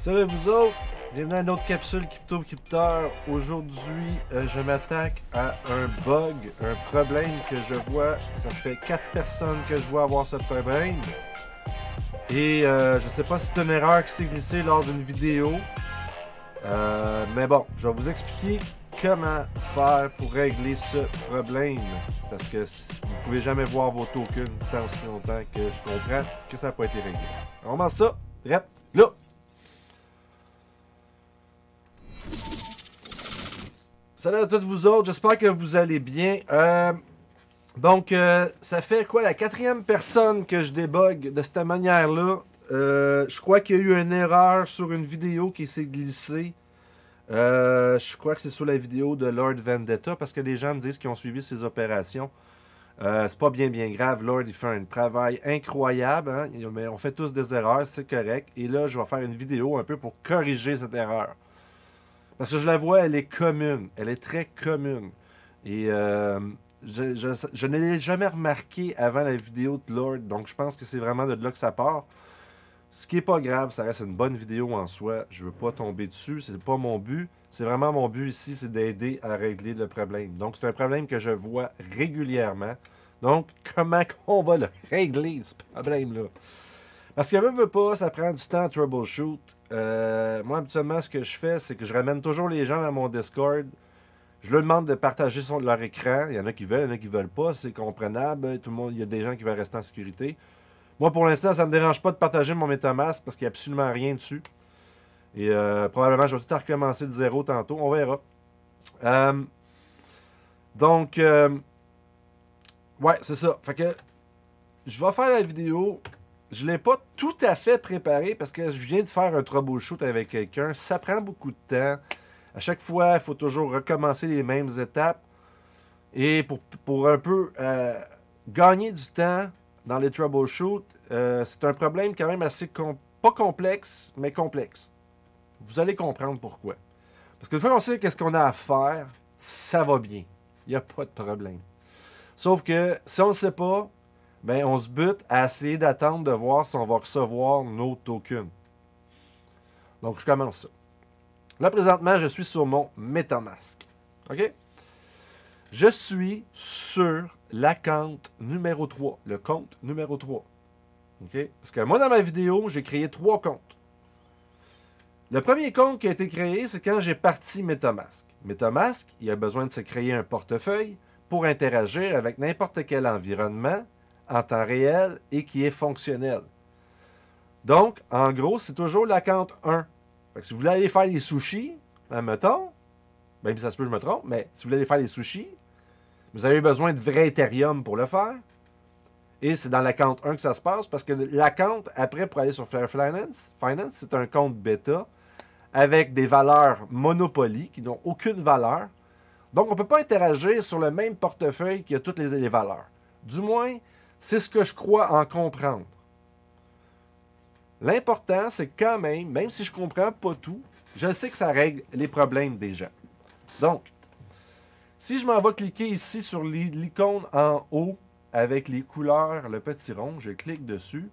Salut vous autres, bienvenue à une autre capsule Crypto-Crypteur. Aujourd'hui, je m'attaque à un bug, un problème que je vois. Ça fait 4 personnes que je vois avoir ce problème. Et je sais pas si c'est une erreur qui s'est glissée lors d'une vidéo. Mais bon, je vais vous expliquer comment faire pour régler ce problème. Parce que vous pouvez jamais voir vos tokens tant aussi longtemps que je comprends que ça n'a pas été réglé. On commence ça, direct là. Salut à toutes vous autres, j'espère que vous allez bien. Donc, ça fait quoi, la 4e personne que je débug de cette manière-là. Je crois qu'il y a eu une erreur sur une vidéo qui s'est glissée. Je crois que c'est sur la vidéo de Lord Vendetta, parce que les gens me disent qu'ils ont suivi ces opérations. C'est pas bien grave, Lord il fait un travail incroyable, hein? Mais on fait tous des erreurs, c'est correct. Et là, je vais faire une vidéo un peu pour corriger cette erreur. Parce que je la vois, elle est commune. Elle est très commune. Et je ne l'ai jamais remarqué avant la vidéo de Lord. Donc je pense que c'est vraiment de là que ça part. Ce qui n'est pas grave, ça reste une bonne vidéo en soi. Je ne veux pas tomber dessus. C'est pas mon but. C'est vraiment mon but ici, c'est d'aider à régler le problème. Donc c'est un problème que je vois régulièrement. Donc comment on va le régler, ce problème-là? Parce que veut pas, ça prend du temps à troubleshoot. Moi, habituellement, ce que je fais, c'est que je ramène toujours les gens à mon Discord. Je leur demande de partager leur écran. Il y en a qui veulent, il y en a qui veulent pas. C'est comprenable. Tout le monde, il y a des gens qui veulent rester en sécurité. Moi, pour l'instant, ça ne me dérange pas de partager mon MetaMask parce qu'il n'y a absolument rien dessus. Et probablement, je vais tout recommencer de zéro tantôt. On verra. Donc, ouais, c'est ça. Fait que je vais faire la vidéo. Je ne l'ai pas tout à fait préparé parce que je viens de faire un troubleshoot avec quelqu'un. Ça prend beaucoup de temps. À chaque fois, il faut toujours recommencer les mêmes étapes. Et pour un peu gagner du temps dans les troubleshoots, c'est un problème quand même assez, pas complexe, mais complexe. Vous allez comprendre pourquoi. Parce qu'une fois qu'on sait qu'est-ce qu'on a à faire, ça va bien. Il n'y a pas de problème. Sauf que si on ne le sait pas, ben, on se bute à essayer d'attendre de voir si on va recevoir nos tokens. Donc, je commence ça. Là, présentement, je suis sur mon MetaMask. OK? Je suis sur l'account numéro 3. Le compte numéro 3. OK? Parce que moi, dans ma vidéo, j'ai créé 3 comptes. Le premier compte qui a été créé, c'est quand j'ai parti MetaMask. MetaMask, il a besoin de se créer un portefeuille pour interagir avec n'importe quel environnement en temps réel et qui est fonctionnel. Donc, en gros, c'est toujours l'account 1. Fait que si vous voulez aller faire des sushis, admettons, même si ça se peut que je me trompe, mais si vous voulez aller faire des sushis, vous avez besoin de vrai Ethereum pour le faire. Et c'est dans l'account 1 que ça se passe, parce que l'account, après, pour aller sur Flare Finance, c'est un compte bêta avec des valeurs Monopoly qui n'ont aucune valeur. Donc, on ne peut pas interagir sur le même portefeuille qui a toutes les valeurs. Du moins, c'est ce que je crois en comprendre. L'important, c'est quand même si je ne comprends pas tout, je sais que ça règle les problèmes des gens. Donc, si je m'en vais cliquer ici sur l'icône en haut avec les couleurs, le petit rond, je clique dessus,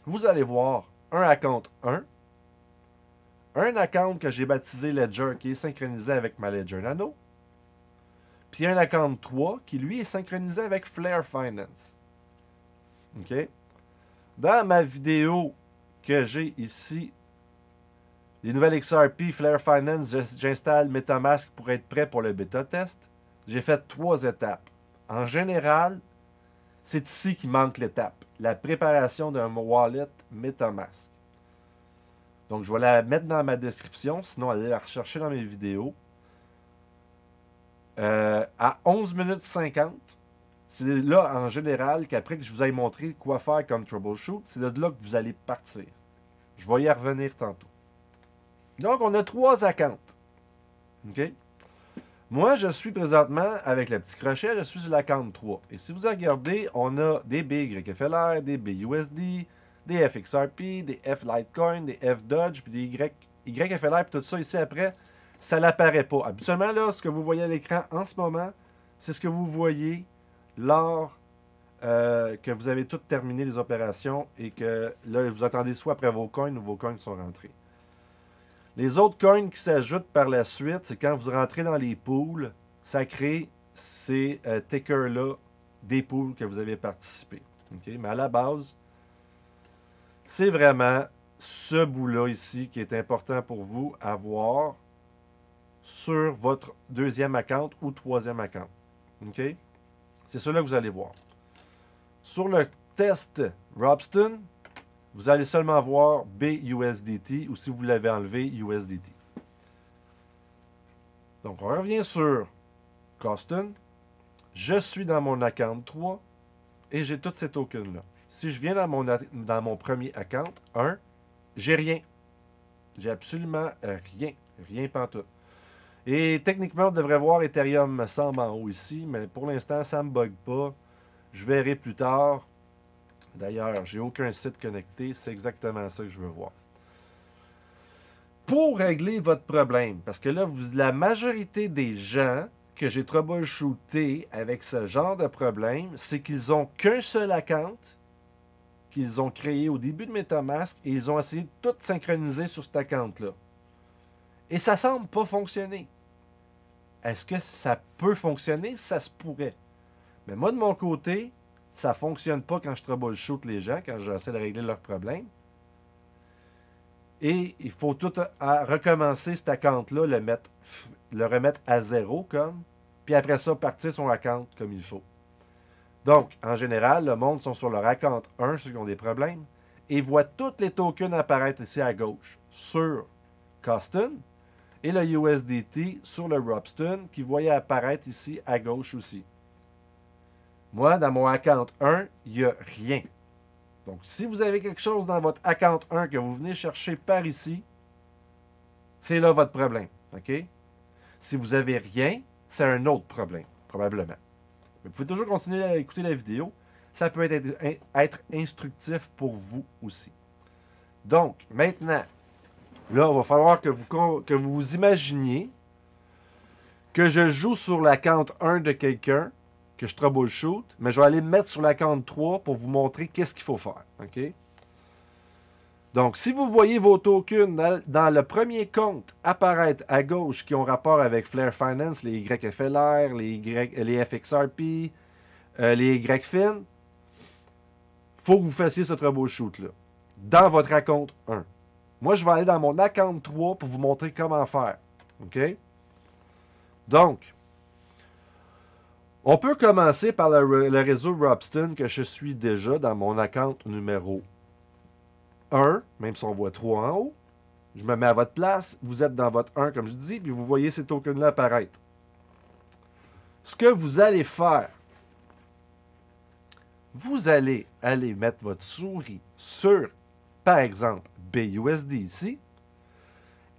vous allez voir un account 1, un account que j'ai baptisé Ledger qui est synchronisé avec ma Ledger Nano, puis un account 3 qui lui est synchronisé avec Flare Finance. OK? Dans ma vidéo que j'ai ici, les nouvelles XRP, Flare Finance, j'installe MetaMask pour être prêt pour le bêta test. J'ai fait 3 étapes. En général, c'est ici qu'il manque l'étape. La préparation d'un wallet MetaMask. Donc, je vais la mettre dans ma description, sinon allez la rechercher dans mes vidéos. À 11 minutes 50, c'est là, en général, qu'après que je vous ai montré quoi faire comme troubleshoot, c'est de là que vous allez partir. Je vais y revenir tantôt. Donc, on a 3 accounts. OK? Moi, je suis présentement, avec le petit crochet, je suis sur l'account 3. Et si vous regardez, on a des BYFLR, des BUSD, des FXRP, des FLitecoin, des FDodge, puis des YFLR, puis tout ça ici après, ça n'apparaît pas. Habituellement, là, ce que vous voyez à l'écran en ce moment, c'est ce que vous voyez lors que vous avez tout terminé les opérations et que là, vous attendez soit après vos coins ou vos coins sont rentrés. Les autres coins qui s'ajoutent par la suite, c'est quand vous rentrez dans les pools, ça crée ces tickers-là des pools que vous avez participé. Okay? Mais à la base, c'est vraiment ce bout-là ici qui est important pour vous à voir sur votre deuxième account ou troisième account. Okay? C'est cela que vous allez voir. Sur le test Robston, vous allez seulement voir BUSDT ou si vous l'avez enlevé, USDT. Donc, on revient sur Coston. Je suis dans mon account 3 et j'ai tous ces tokens-là. Si je viens dans mon premier account, 1, j'ai rien. J'ai absolument rien. Rien pantoute. Et techniquement, on devrait voir Ethereum me semble en haut ici, mais pour l'instant, ça ne me bug pas. Je verrai plus tard. D'ailleurs, j'ai aucun site connecté. C'est exactement ça que je veux voir. Pour régler votre problème, parce que là, la majorité des gens que j'ai troubleshooté avec ce genre de problème, c'est qu'ils n'ont qu'un seul account qu'ils ont créé au début de MetaMask et ils ont essayé de tout synchroniser sur cet account-là. Et ça semble pas fonctionner. Est-ce que ça peut fonctionner? Ça se pourrait. Mais moi, de mon côté, ça ne fonctionne pas quand je troubleshoot les gens, quand j'essaie de régler leurs problèmes. Et il faut tout recommencer cet account-là, le remettre à zéro comme, puis après ça, partir son account comme il faut. Donc, en général, le monde sont sur leur account 1, ceux qui ont des problèmes, et voient tous les tokens apparaître ici à gauche sur Coston, et le USDT sur le Robston qui voyait apparaître ici à gauche aussi. Moi, dans mon account 1, il n'y a rien. Donc, si vous avez quelque chose dans votre account 1 que vous venez chercher par ici, c'est là votre problème. OK? Si vous n'avez rien, c'est un autre problème, probablement. Vous pouvez toujours continuer à écouter la vidéo. Ça peut être instructif pour vous aussi. Donc, maintenant, là, il va falloir que vous imaginiez que je joue sur l'account 1 de quelqu'un, que je troubleshoot, mais je vais aller me mettre sur l'account 3 pour vous montrer qu'est-ce qu'il faut faire. OK? Donc, si vous voyez vos tokens dans le premier compte apparaître à gauche qui ont rapport avec Flare Finance, les YFLR, les FXRP, les YFIN, il faut que vous fassiez ce troubleshoot-là dans votre account 1. Moi, je vais aller dans mon account 3 pour vous montrer comment faire. OK? Donc, on peut commencer par le réseau Robston que je suis déjà dans mon account numéro 1, même si on voit 3 en haut. Je me mets à votre place. Vous êtes dans votre 1, comme je dis, puis vous voyez ces tokens-là apparaître. Ce que vous allez faire, vous allez aller mettre votre souris sur, par exemple, BUSD ici.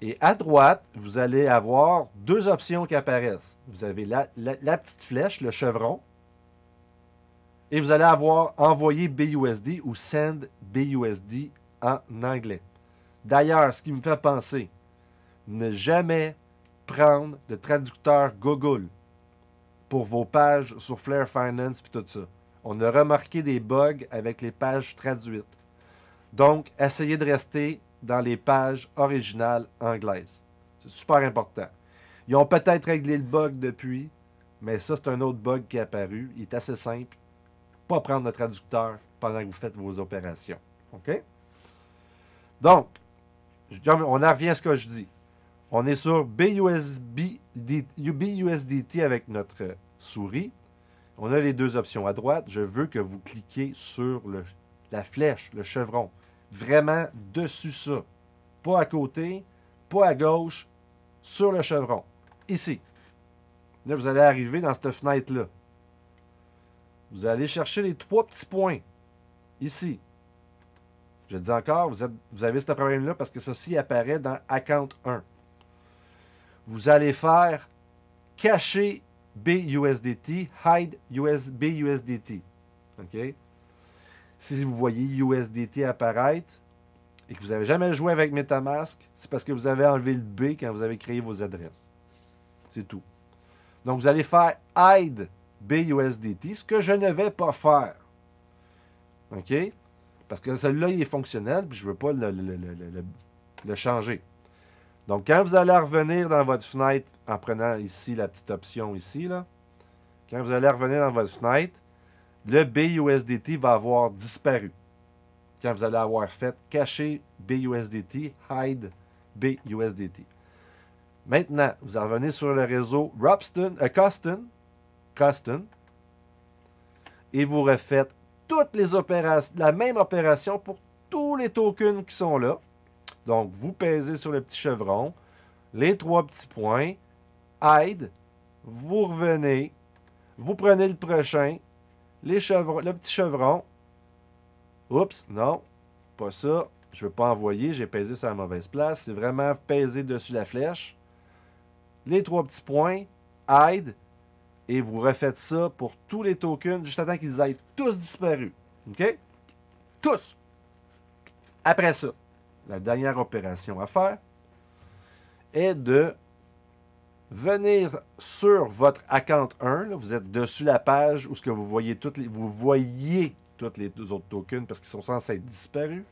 Et à droite, vous allez avoir deux options qui apparaissent. Vous avez la petite flèche, le chevron. Et vous allez avoir envoyer BUSD ou send BUSD en anglais. D'ailleurs, ce qui me fait penser, ne jamais prendre de traducteur Google pour vos pages sur Flare Finance et tout ça. On a remarqué des bugs avec les pages traduites. Donc, essayez de rester dans les pages originales anglaises. C'est super important. Ils ont peut-être réglé le bug depuis, mais ça, c'est un autre bug qui est apparu. Il est assez simple. Pas prendre de traducteur pendant que vous faites vos opérations. OK? Donc, on en revient à ce que je dis. On est sur BUSDT avec notre souris. On a les deux options à droite. Je veux que vous cliquiez sur la flèche, le chevron. Vraiment dessus ça. Pas à côté, pas à gauche, sur le chevron. Ici. Là, vous allez arriver dans cette fenêtre-là. Vous allez chercher les trois petits points. Ici. Je dis encore, vous avez ce problème-là parce que ceci apparaît dans Account 1. Vous allez faire cacher BUSDT, hide BUSDT. OK? Si vous voyez USDT apparaître et que vous n'avez jamais joué avec MetaMask, c'est parce que vous avez enlevé le B quand vous avez créé vos adresses. C'est tout. Donc, vous allez faire hide BUSDT, ce que je ne vais pas faire. OK? Parce que celui-là, il est fonctionnel, puis je ne veux pas le changer. Donc, quand vous allez revenir dans votre fenêtre, en prenant ici la petite option ici, là, quand vous allez revenir dans votre fenêtre, le BUSDT va avoir disparu. Quand vous allez avoir fait cacher BUSDT, hide BUSDT. Maintenant, vous revenez sur le réseau Coston, et vous refaites toutes les opérations, la même opération pour tous les tokens qui sont là. Donc, vous pèsez sur le petit chevron, les 3 petits points, hide, vous revenez, vous prenez le prochain, le petit chevron. Oups, non, pas ça. Je ne veux pas envoyer, j'ai pesé sur la mauvaise place. C'est vraiment peser dessus la flèche. Les 3 petits points, hide, et vous refaites ça pour tous les tokens jusqu'à temps qu'ils aient tous disparu. OK? Tous! Après ça, la dernière opération à faire est de venir sur votre account 1. Là, vous êtes dessus la page où ce que vous voyez tous les autres tokens parce qu'ils sont censés être disparus.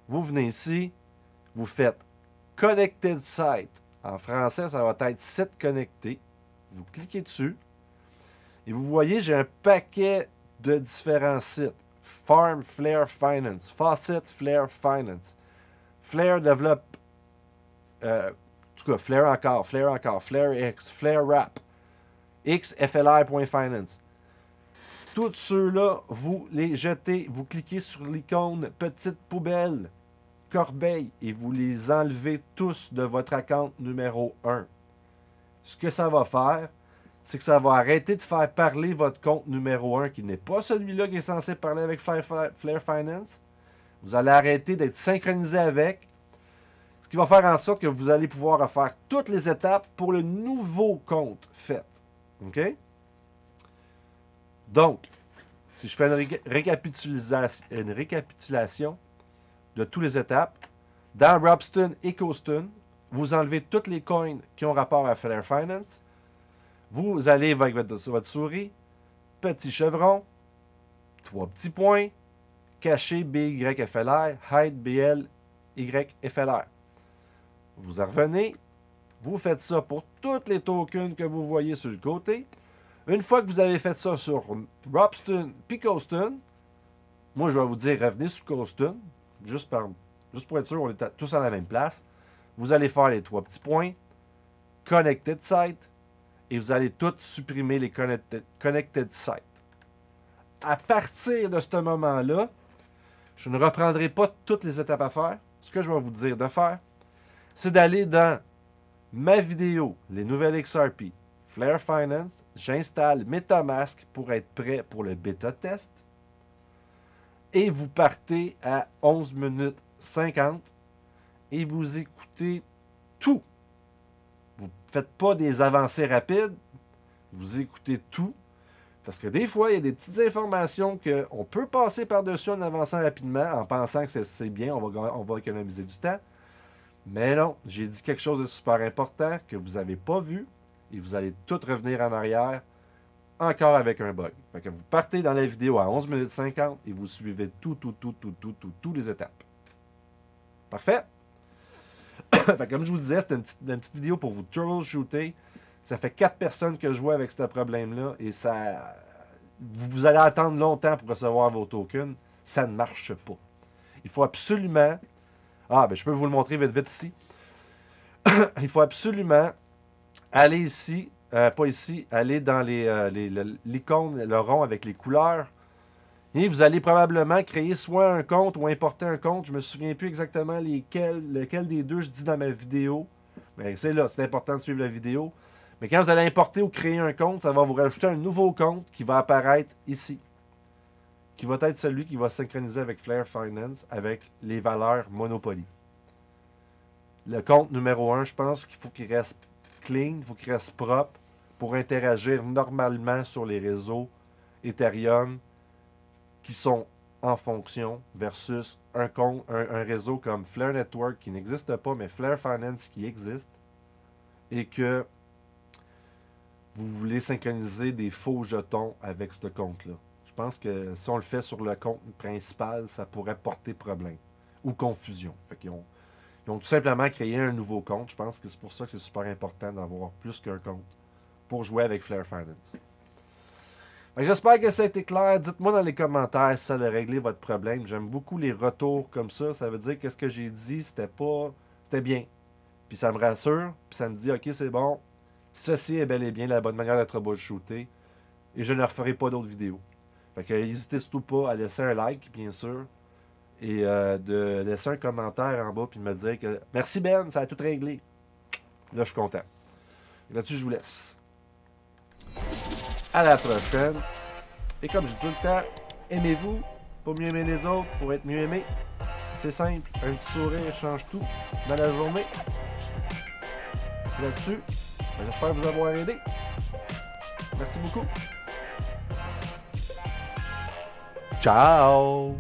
Vous venez ici, vous faites Connected Site. En français, ça va être site connecté. Vous cliquez dessus et vous voyez, j'ai un paquet de différents sites. Farm, Flare Finance, Faucet, Flare Finance, Flare Develop, en tout cas, Flare encore, Flare X, Flare Wrap, XFLI.finance. Tous ceux-là, vous les jetez, vous cliquez sur l'icône petite poubelle, corbeille, et vous les enlevez tous de votre account numéro 1. Ce que ça va faire, c'est que ça va arrêter de faire parler votre compte numéro 1, qui n'est pas celui-là qui est censé parler avec Flare Finance. Vous allez arrêter d'être synchronisé avec, ce qui va faire en sorte que vous allez pouvoir refaire toutes les étapes pour le nouveau compte fait. OK? Donc, si je fais une récapitulation de toutes les étapes, dans Robston et Coston, vous enlevez toutes les coins qui ont rapport à Flare Finance. Vous allez avec votre souris, petit chevron, 3 petits points, cacher BYFLR, hide BLYFLR. Vous en revenez, vous faites ça pour tous les tokens que vous voyez sur le côté. Une fois que vous avez fait ça sur Robston puis Coston, moi je vais vous dire revenez sur Coston, juste pour être sûr on est tous à la même place. Vous allez faire les 3 petits points, Connected Site, et vous allez tous supprimer les Connected Sites. À partir de ce moment-là, je ne reprendrai pas toutes les étapes à faire. Ce que je vais vous dire de faire, c'est d'aller dans ma vidéo, les nouvelles XRP, Flare Finance, j'installe MetaMask pour être prêt pour le bêta test. Et vous partez à 11 minutes 50 et vous écoutez tout. Vous ne faites pas des avancées rapides, vous écoutez tout. Parce que des fois, il y a des petites informations qu'on peut passer par-dessus en avançant rapidement, en pensant que c'est bien, on va économiser du temps. Mais non, j'ai dit quelque chose de super important que vous n'avez pas vu et vous allez tout revenir en arrière, encore avec un bug. Fait que vous partez dans la vidéo à 11 minutes 50 et vous suivez toutes les étapes. Parfait? Fait que comme je vous disais, c'était une petite vidéo pour vous troubleshooter. Ça fait 4 personnes que je vois avec ce problème-là et ça, vous allez attendre longtemps pour recevoir vos tokens. Ça ne marche pas. Il faut absolument... Ah, ben je peux vous le montrer vite ici. Il faut absolument aller ici, pas ici, aller dans l'icône, le rond avec les couleurs. Et vous allez probablement créer soit un compte ou importer un compte. Je ne me souviens plus exactement lequel des deux je dis dans ma vidéo. Mais c'est là, c'est important de suivre la vidéo. Mais quand vous allez importer ou créer un compte, ça va vous rajouter un nouveau compte qui va apparaître ici. Qui va être celui qui va synchroniser avec Flare Finance avec les valeurs Monopoly. Le compte numéro 1, je pense qu'il faut qu'il reste clean, il faut qu'il reste propre pour interagir normalement sur les réseaux Ethereum qui sont en fonction versus un réseau comme Flare Network qui n'existe pas, mais Flare Finance qui existe et que vous voulez synchroniser des faux jetons avec ce compte-là. Je pense que si on le fait sur le compte principal, ça pourrait porter problème ou confusion. Fait qu'ils Ils ont tout simplement créé un nouveau compte. Je pense que c'est pour ça que c'est super important d'avoir plus qu'un compte pour jouer avec Flare Finance. J'espère que ça a été clair. Dites-moi dans les commentaires si ça a réglé votre problème. J'aime beaucoup les retours comme ça. Ça veut dire que ce que j'ai dit, c'était bien. Puis ça me rassure. Puis ça me dit, ok, c'est bon. Ceci est bel et bien la bonne manière de troubleshooter. Et je ne referai pas d'autres vidéos. Fait que n'hésitez surtout pas à laisser un like, bien sûr. Et de laisser un commentaire en bas. Puis de me dire que merci Ben, ça a tout réglé. Là, je suis content. Et là-dessus, je vous laisse. À la prochaine. Et comme je dis tout le temps, aimez-vous pour mieux aimer les autres, pour être mieux aimé. C'est simple, un petit sourire change tout dans la journée. Là-dessus, j'espère vous avoir aidé. Merci beaucoup. Ciao!